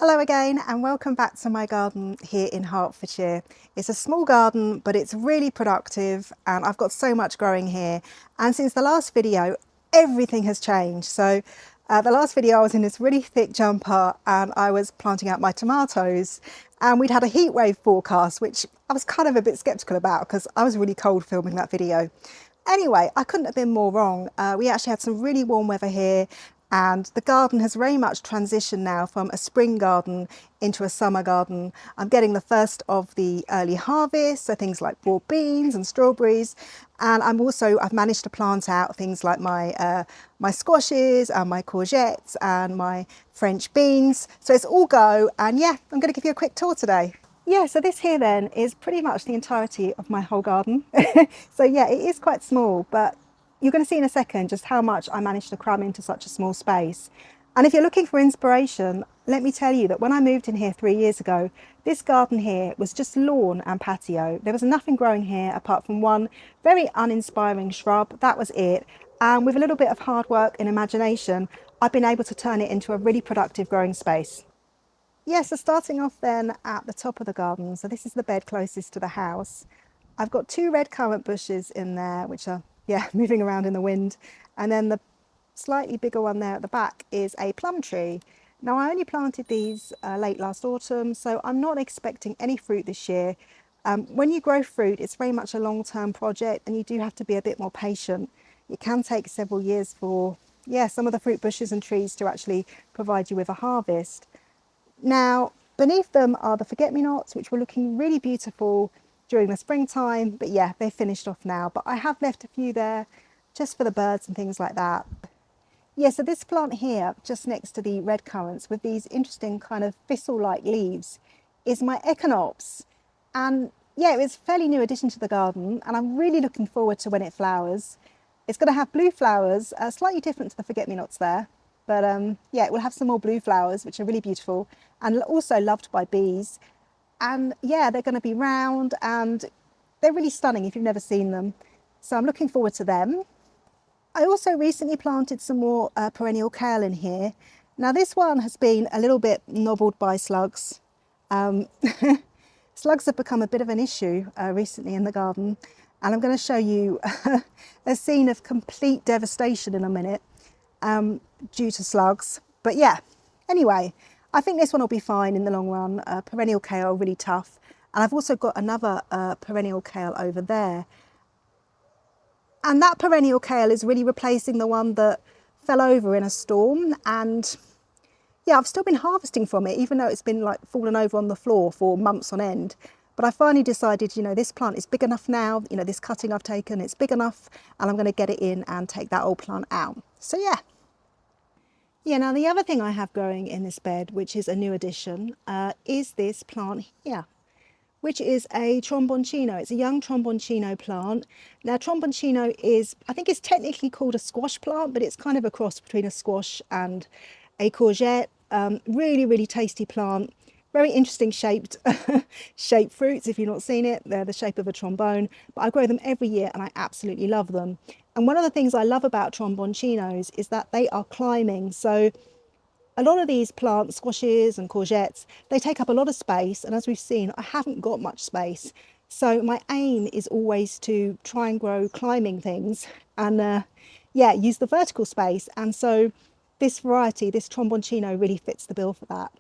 Hello again and welcome back to my garden here in Hertfordshire. It's a small garden but it's really productive and I've got so much growing here, and since the last video everything has changed. So the last video I was in this really thick jumper and I was planting out my tomatoes, and we'd had a heat wave forecast which I was kind of a bit skeptical about because I was really cold filming that video. Anyway, I couldn't have been more wrong. We actually had some really warm weather here, and the garden has very much transitioned now from a spring garden into a summer garden. I'm getting the first of the early harvest, so things like broad beans and strawberries, and I've managed to plant out things like my squashes and my courgettes and my French beans. So it's all go, and yeah, I'm going to give you a quick tour today. Yeah, so this here then is pretty much the entirety of my whole garden. So yeah, it is quite small, but you're going to see in a second just how much I managed to cram into such a small space. And if you're looking for inspiration, let me tell you that when I moved in here 3 years ago, this garden here was just lawn and patio. There was nothing growing here apart from one very uninspiring shrub. That was it. And with a little bit of hard work and imagination, I've been able to turn it into a really productive growing space. Yeah, so starting off then at the top of the garden, so this is the bed closest to the house. I've got two red currant bushes in there, which are, yeah, moving around in the wind. And then the slightly bigger one there at the back is a plum tree. Now, I only planted these late last autumn, so I'm not expecting any fruit this year. When you grow fruit, it's very much a long-term project and you do have to be a bit more patient. It can take several years for, yeah, some of the fruit bushes and trees to actually provide you with a harvest. Now, beneath them are the forget-me-nots, which were looking really beautiful during the springtime, but yeah, they've finished off now. But I have left a few there just for the birds and things like that. Yeah, so this plant here, just next to the red currants with these interesting kind of thistle-like leaves, is my echinops. And yeah, it was a fairly new addition to the garden, and I'm really looking forward to when it flowers. It's going to have blue flowers, slightly different to the forget-me-nots there. But yeah, it will have some more blue flowers, which are really beautiful and also loved by bees. And yeah, they're going to be round and they're really stunning if you've never seen them. So I'm looking forward to them. I also recently planted some more perennial kale in here. Now this one has been a little bit nobbled by slugs. Slugs have become a bit of an issue recently in the garden, and I'm going to show you a scene of complete devastation in a minute due to slugs. But yeah, anyway, I think this one will be fine in the long run. Perennial kale, really tough. And I've also got another perennial kale over there. And that perennial kale is really replacing the one that fell over in a storm. And yeah, I've still been harvesting from it, even though it's been like fallen over on the floor for months on end. But I finally decided, you know, this plant is big enough now, you know, this cutting I've taken, it's big enough, and I'm going to get it in and take that old plant out. So yeah. Yeah, now the other thing I have growing in this bed, which is a new addition, is this plant here, which is a tromboncino. It's a young tromboncino plant. Now tromboncino is, I think it's technically called a squash plant, but it's kind of a cross between a squash and a courgette. Really, really tasty plant. Very interesting shaped fruits. If you've not seen it, they're the shape of a trombone, but I grow them every year and I absolutely love them. And one of the things I love about tromboncinos is that they are climbing. So a lot of these plants, squashes and courgettes, they take up a lot of space, and as we've seen, I haven't got much space. So my aim is always to try and grow climbing things and yeah, use the vertical space. And so this variety, this tromboncino, really fits the bill for that.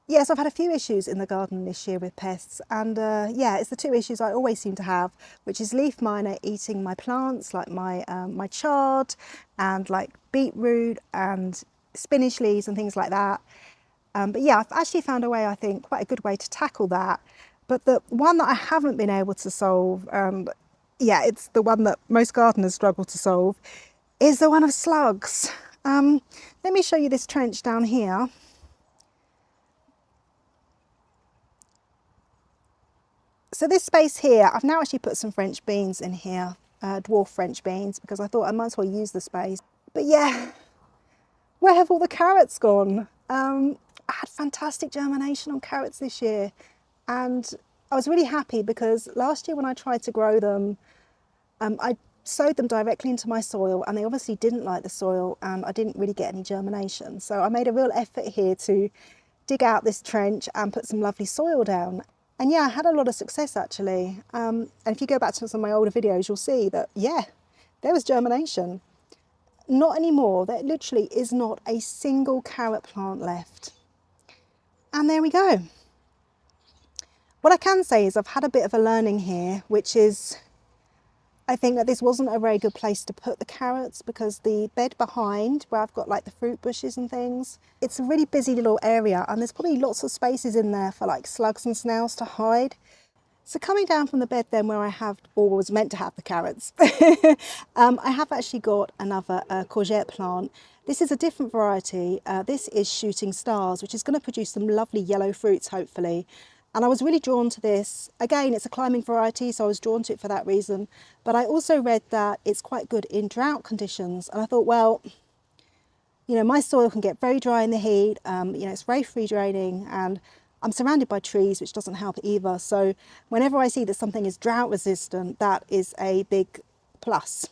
Yes, I've had a few issues in the garden this year with pests, and yeah, it's the two issues I always seem to have, which is leaf miner eating my plants, like my chard and like beetroot and spinach leaves and things like that. But yeah, I've actually found a way, I think, quite a good way to tackle that. But the one that I haven't been able to solve, yeah, it's the one that most gardeners struggle to solve, is the one of slugs. Let me show you this trench down here. So this space here, I've now actually put some French beans in here, dwarf French beans, because I thought I might as well use the space. But yeah, where have all the carrots gone? I had fantastic germination on carrots this year, and I was really happy because last year when I tried to grow them, I sowed them directly into my soil, and they obviously didn't like the soil, and I didn't really get any germination. So I made a real effort here to dig out this trench and put some lovely soil down. And yeah, I had a lot of success actually. And if you go back to some of my older videos, you'll see that, yeah, there was germination. Not anymore. There literally is not a single carrot plant left. And there we go. What I can say is I've had a bit of a learning here, which is I think that this wasn't a very good place to put the carrots, because the bed behind where I've got like the fruit bushes and things, it's a really busy little area, and there's probably lots of spaces in there for like slugs and snails to hide. So coming down from the bed then where I have, or was meant to have the carrots, I have actually got another courgette plant. This is a different variety. This is Shooting Stars, which is going to produce some lovely yellow fruits hopefully. And I was really drawn to this. Again, it's a climbing variety, so I was drawn to it for that reason. But I also read that it's quite good in drought conditions. And I thought, well, you know, my soil can get very dry in the heat. You know, it's very free draining, and I'm surrounded by trees, which doesn't help either. So whenever I see that something is drought resistant, that is a big plus.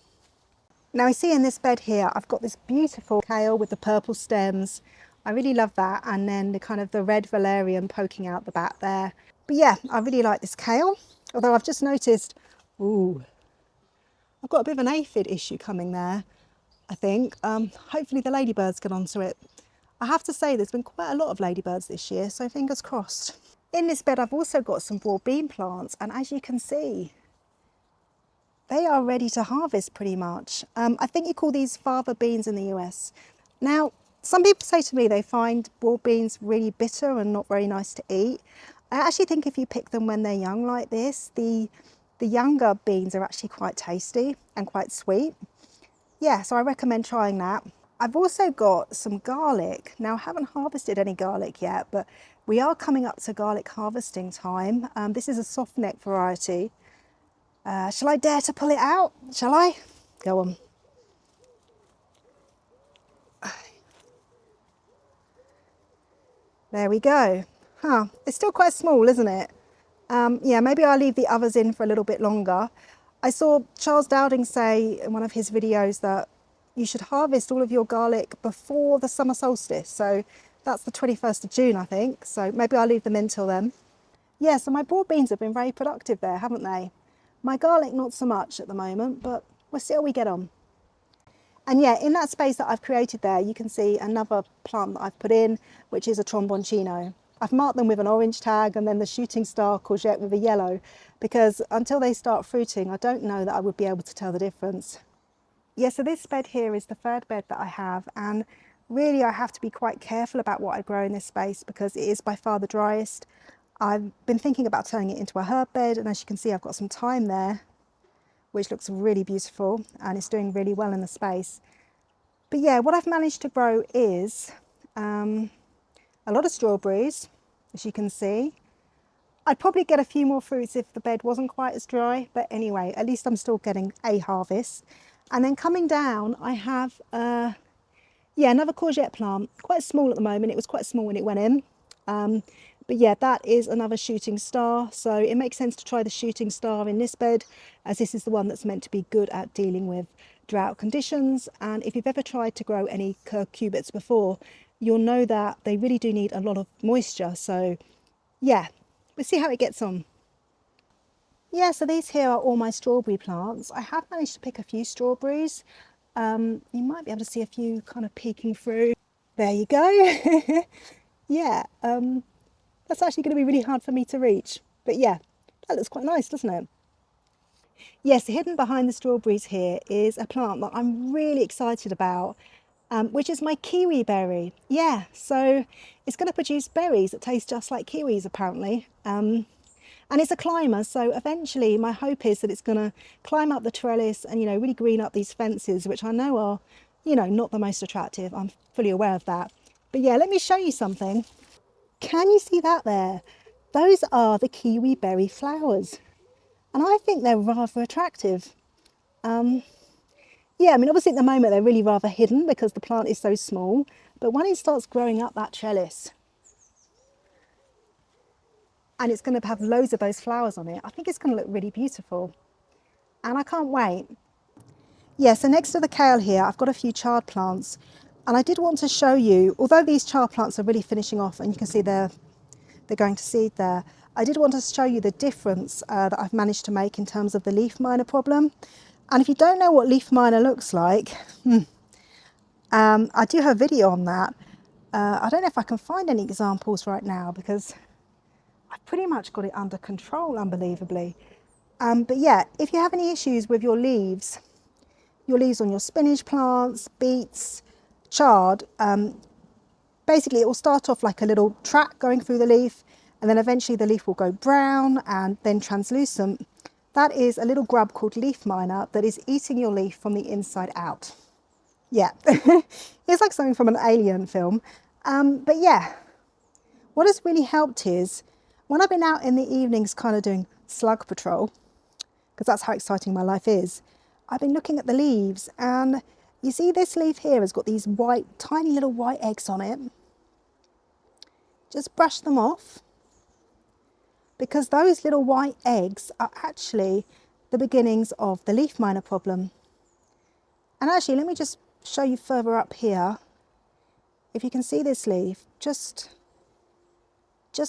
Now I see in this bed here, I've got this beautiful kale with the purple stems. I really love that. And then the kind of the red valerian poking out the back there. But yeah, I really like this kale. Although I've just noticed, ooh, I've got a bit of an aphid issue coming there, I think. Hopefully the ladybirds get onto it. I have to say there's been quite a lot of ladybirds this year, so fingers crossed. In this bed I've also got some broad bean plants, and as you can see, they are ready to harvest pretty much. I think you call these fava beans in the US. Now, some people say to me they find broad beans really bitter and not very nice to eat. I actually think if you pick them when they're young like this, the younger beans are actually quite tasty and quite sweet. Yeah, so I recommend trying that. I've also got some garlic. Now, I haven't harvested any garlic yet, but we are coming up to garlic harvesting time. This is a soft neck variety. Shall I dare to pull it out? Shall I? Go on. There we go. Huh, it's still quite small, isn't it? Yeah, maybe I'll leave the others in for a little bit longer. I saw Charles Dowding say in one of his videos that you should harvest all of your garlic before the summer solstice. So that's the 21st of June, I think. So maybe I'll leave them in till then. Yeah, so my broad beans have been very productive there, haven't they? My garlic, not so much at the moment, but we'll see how we get on. And yeah, in that space that I've created there, you can see another plant that I've put in, which is a tromboncino. I've marked them with an orange tag and then the shooting star courgette with a yellow, because until they start fruiting, I don't know that I would be able to tell the difference. Yeah, so this bed here is the third bed that I have, and really I have to be quite careful about what I grow in this space because it is by far the driest. I've been thinking about turning it into a herb bed, and as you can see I've got some thyme there, which looks really beautiful and it's doing really well in the space. But yeah, what I've managed to grow is a lot of strawberries, as you can see. I'd probably get a few more fruits if the bed wasn't quite as dry, but anyway, at least I'm still getting a harvest. And then coming down, I have another courgette plant, quite small at the moment. It was quite small when it went in. But yeah, that is another shooting star. So it makes sense to try the shooting star in this bed, as this is the one that's meant to be good at dealing with drought conditions. And if you've ever tried to grow any cucurbits before, you'll know that they really do need a lot of moisture. So yeah, we'll see how it gets on. Yeah, so these here are all my strawberry plants. I have managed to pick a few strawberries. You might be able to see a few kind of peeking through. There you go. Yeah, that's actually going to be really hard for me to reach. But yeah, that looks quite nice, doesn't it? Yes, hidden behind the strawberries here is a plant that I'm really excited about, which is my kiwi berry. Yeah, so it's going to produce berries that taste just like kiwis apparently. And it's a climber, so eventually my hope is that it's going to climb up the trellis and, you know, really green up these fences, which I know are, you know, not the most attractive. I'm fully aware of that. But yeah, let me show you something. Can you see that there? Those are the kiwi berry flowers, and I think they're rather attractive. Yeah, I mean, obviously at the moment they're really rather hidden because the plant is so small, but when it starts growing up that trellis and it's going to have loads of those flowers on it, I think it's going to look really beautiful, and I can't wait. Yeah, so next to the kale here, I've got a few chard plants. And I did want to show you, although these chard plants are really finishing off, and you can see they're going to seed there, I did want to show you the difference that I've managed to make in terms of the leaf miner problem. And if you don't know what leaf miner looks like, I do have a video on that. I don't know if I can find any examples right now because I've pretty much got it under control, unbelievably. But yeah, if you have any issues with your leaves on your spinach plants, beets, chard, basically it will start off like a little track going through the leaf, and then eventually the leaf will go brown and then translucent. That is a little grub called leaf miner that is eating your leaf from the inside out. Yeah, it's like something from an alien film. But yeah, what has really helped is when I've been out in the evenings kind of doing slug patrol, because that's how exciting my life is, I've been looking at the leaves, and you see this leaf here has got these white, tiny little white eggs on it. Just brush them off, because those little white eggs are actually the beginnings of the leaf miner problem. And actually, let me just show you further up here. If you can see this leaf, just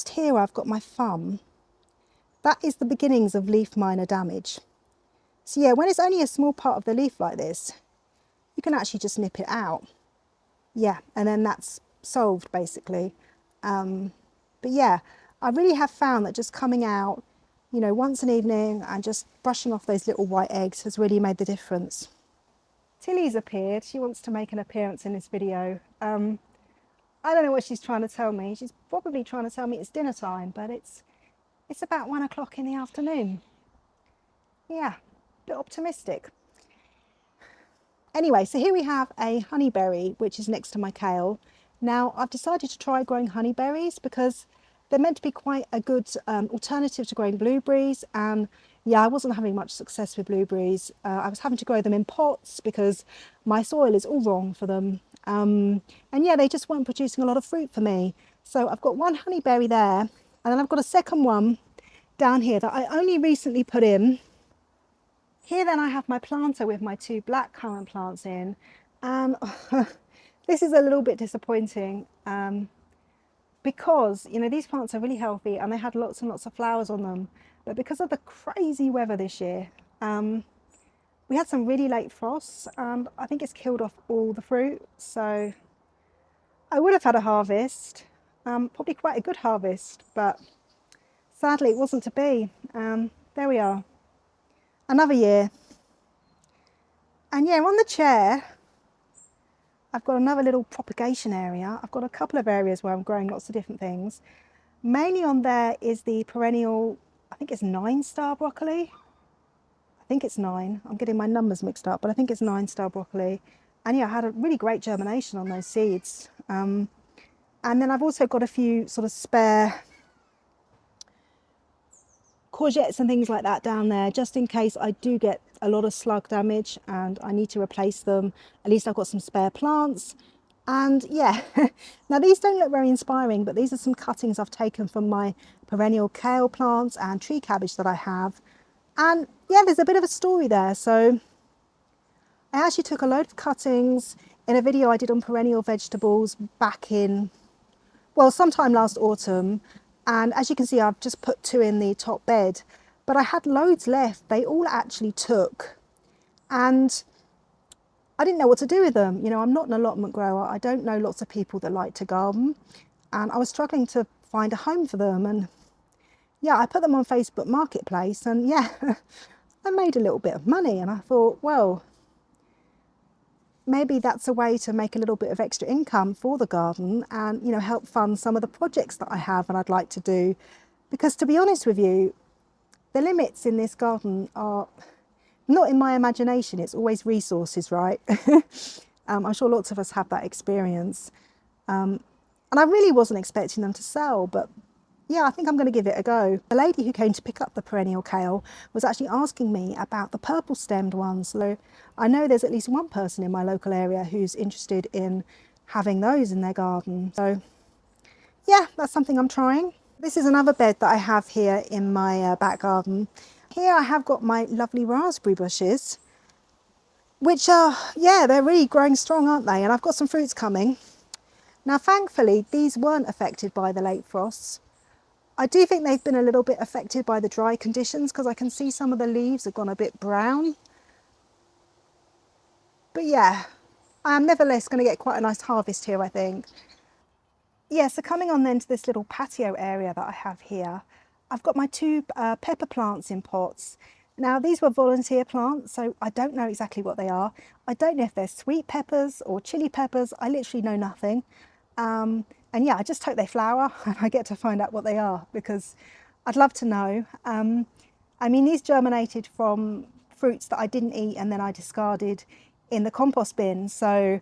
here where I've got my thumb, that is the beginnings of leaf miner damage. So yeah, when it's only a small part of the leaf like this, you can actually just nip it out. Yeah, and then that's solved basically. But yeah, I really have found that just coming out, you know, once an evening and just brushing off those little white eggs has really made the difference. Tilly's appeared. She wants to make an appearance in this video. I don't know what she's trying to tell me. She's probably trying to tell me it's dinner time, but it's about 1 o'clock in the afternoon. Yeah, a bit optimistic. Anyway, so here we have a honeyberry, which is next to my kale. Now, I've decided to try growing honeyberries because they're meant to be quite a good alternative to growing blueberries. And yeah, I wasn't having much success with blueberries. I was having to grow them in pots because my soil is all wrong for them. And yeah, they just weren't producing a lot of fruit for me. So I've got one honeyberry there, and then I've got a second one down here that I only recently put in. Here then I have my planter with my 2 blackcurrant plants in, and this is a little bit disappointing because, you know, these plants are really healthy and they had lots and lots of flowers on them, but because of the crazy weather this year, we had some really late frosts and I think it's killed off all the fruit. So I would have had a harvest, probably quite a good harvest, but sadly it wasn't to be. There we are, another year. And yeah, on the chair, I've got another little propagation area. I've got a couple of areas where I'm growing lots of different things. Mainly on there is the perennial, I think it's 9-star broccoli. I think it's 9. I'm getting my numbers mixed up, but I think it's 9-star broccoli. And yeah, I had a really great germination on those seeds. And then I've also got a few sort of spare courgettes and things like that down there, just in case I do get a lot of slug damage and I need to replace them. At least I've got some spare plants. And yeah, now these don't look very inspiring, but these are some cuttings I've taken from my perennial kale plants and tree cabbage that I have. And yeah, there's a bit of a story there. So I actually took a load of cuttings in a video I did on perennial vegetables back in, well, sometime last autumn. And as you can see, I've just put 2 in the top bed, but I had loads left. They all actually took, and I didn't know what to do with them. You know, I'm not an allotment grower. I don't know lots of people that like to garden, and I was struggling to find a home for them. And yeah, I put them on Facebook Marketplace, and yeah, I made a little bit of money. And I thought, well, maybe that's a way to make a little bit of extra income for the garden and, you know, help fund some of the projects that I have and I'd like to do. Because to be honest with you, the limits in this garden are not in my imagination. It's always resources, right? I'm sure lots of us have that experience. And I really wasn't expecting them to sell, but yeah, I think I'm going to give it a go. The lady who came to pick up the perennial kale was actually asking me about the purple stemmed ones. So I know there's at least one person in my local area who's interested in having those in their garden. So yeah, that's something I'm trying. This is another bed that I have here in my back garden. Here I have got my lovely raspberry bushes. which are, yeah, they're really growing strong, aren't they? And I've got some fruits coming. Now, thankfully, these weren't affected by the late frosts. I do think they've been a little bit affected by the dry conditions because I can see some of the leaves have gone a bit brown. But yeah, I am nevertheless going to get quite a nice harvest here, I think. Yeah, so coming on then to this little patio area that I have here, I've got my two pepper plants in pots. Now, these were volunteer plants, so I don't know exactly what they are. I don't know if they're sweet peppers or chili peppers. I literally know nothing. And yeah, I just hope they flower and I get to find out what they are because I'd love to know. I mean, these germinated from fruits that I didn't eat and then I discarded in the compost bin. So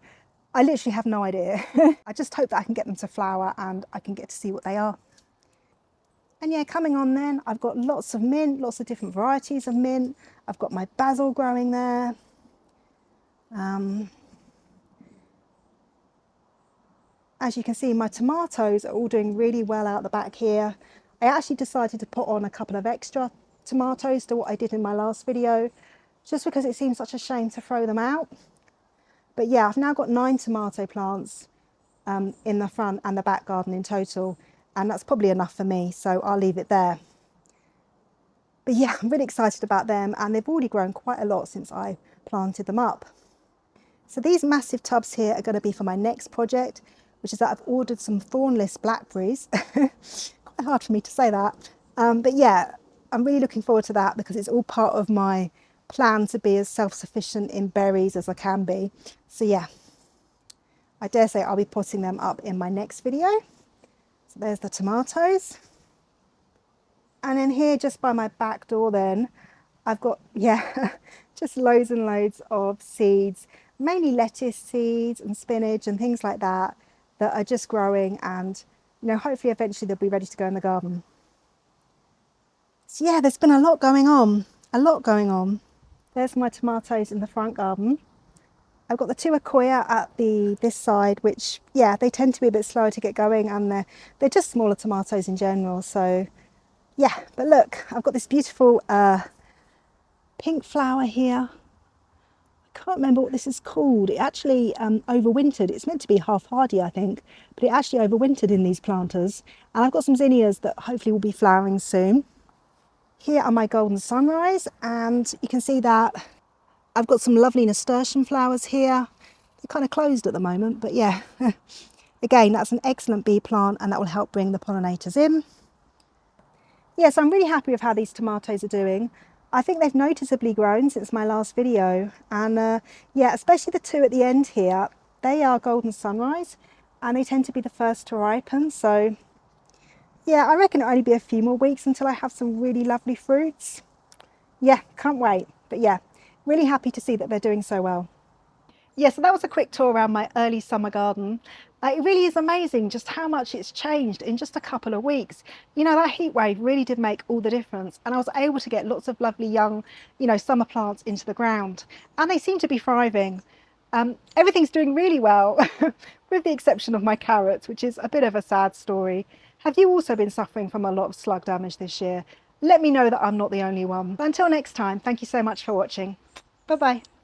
I literally have no idea. I just hope that I can get them to flower and I can get to see what they are. And yeah, coming on then, I've got lots of mint, lots of different varieties of mint. I've got my basil growing there. As you can see, my tomatoes are all doing really well out the back here. I actually decided to put on a couple of extra tomatoes to what I did in my last video, just because it seems such a shame to throw them out. But yeah, I've now got 9 tomato plants in the front and the back garden in total, and that's probably enough for me, so I'll leave it there. But yeah, I'm really excited about them, and they've already grown quite a lot since I planted them up. So these massive tubs here are going to be for my next project, which is that I've ordered some thornless blackberries. Quite hard for me to say that. But yeah, I'm really looking forward to that because it's all part of my plan to be as self-sufficient in berries as I can be. So yeah, I dare say I'll be putting them up in my next video. So there's the tomatoes. And then here, just by my back door then, I've got, yeah, just loads and loads of seeds, mainly lettuce seeds and spinach and things like that, that are just growing and, you know, hopefully eventually they'll be ready to go in the garden. So yeah, there's been a lot going on, There's my tomatoes in the front garden. I've got the 2 Accoya at this side, which, yeah, they tend to be a bit slower to get going and they're just smaller tomatoes in general. So yeah, but look, I've got this beautiful pink flower here. I can't remember what this is called. It actually overwintered. It's meant to be half hardy, I think, but it actually overwintered in these planters. And I've got some zinnias that hopefully will be flowering soon. Here are my golden sunrise, and you can see that I've got some lovely nasturtium flowers here. They're kind of closed at the moment, but yeah. Again, that's an excellent bee plant and that will help bring the pollinators in. Yes, I'm really happy with how these tomatoes are doing. I think they've noticeably grown since my last video, and yeah, especially the 2 at the end here, they are golden sunrise and they tend to be the first to ripen. So yeah, I reckon it'll only be a few more weeks until I have some really lovely fruits. Yeah, can't wait. But yeah, really happy to see that they're doing so well. Yeah, so that was a quick tour around my early summer garden. It really is amazing just how much it's changed in just a couple of weeks. You know, that heat wave really did make all the difference, and I was able to get lots of lovely young, you know, summer plants into the ground, and they seem to be thriving. Everything's doing really well, with the exception of my carrots, which is a bit of a sad story. Have you also been suffering from a lot of slug damage this year? Let me know that I'm not the only one. But until next time, thank you so much for watching. Bye bye.